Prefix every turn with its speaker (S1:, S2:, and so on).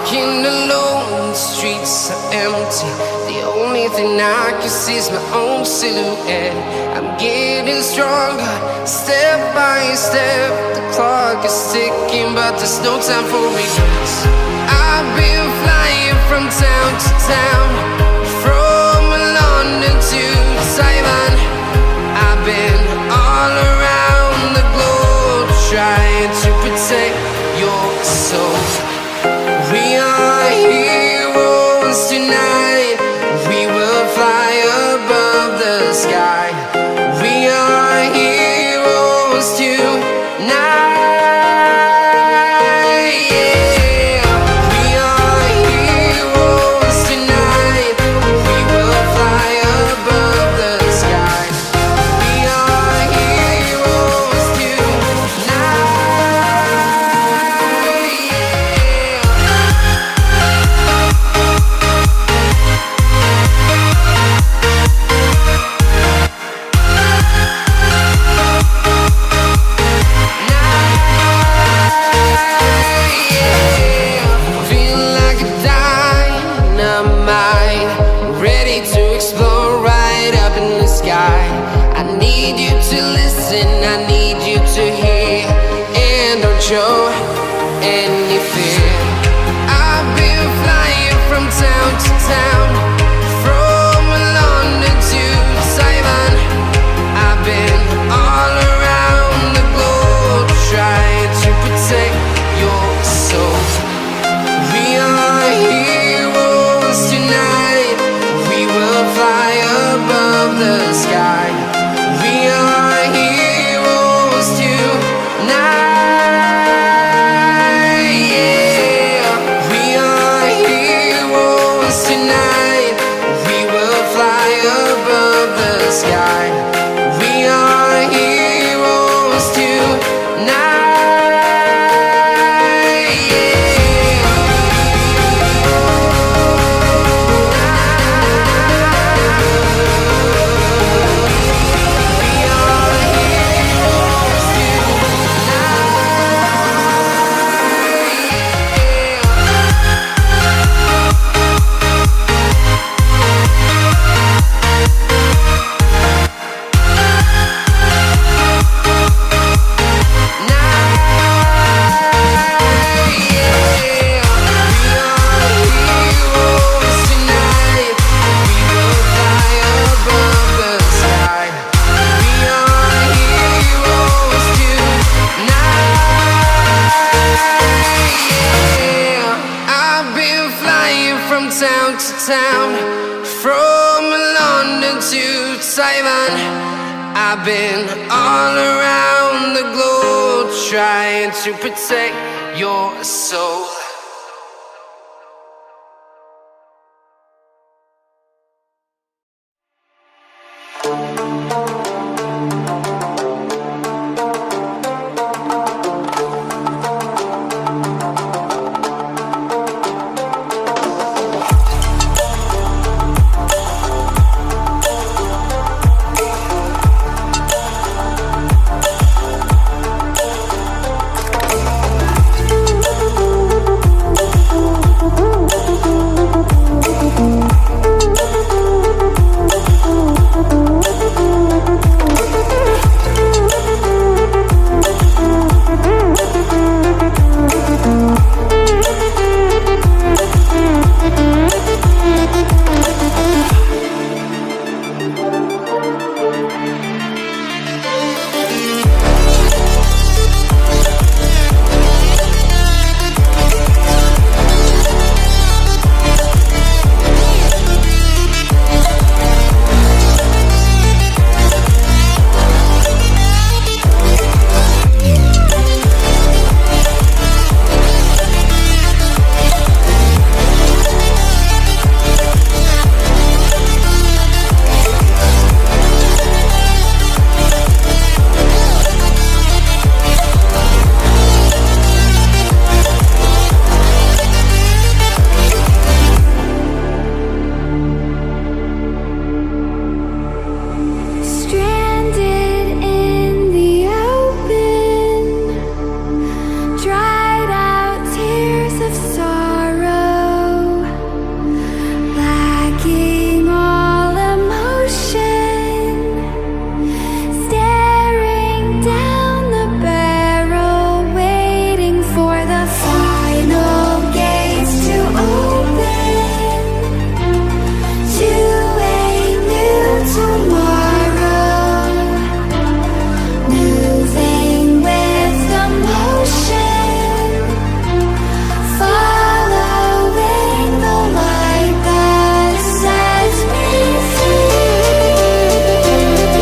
S1: walking alone, the streets are empty. The only thing I can see is my own silhouette. I'm getting stronger, step by step. The clock is ticking, but there's no time for regrets. I've been flying from town to town, from London to Taiwan. I've been all around the globe, trying to protect your soul. We are heroes tonight. We will fly above the sky. We are heroes tonight. Yeah. We are heroes tonight. We will fly above the sky. We are heroes tonight. I need you to listen, I need you to hear, and don't show any fear. I've been flying from town to town, from London to Taiwan. I've been all around the globe, trying to protect your soul. We are heroes tonight. We will fly above the sky. We are heroes tonight. Yeah. We are heroes tonight. We will fly above the sky. We are heroes tonight. Town to town, from London to Taiwan. I've been all around the globe, trying to protect your soul.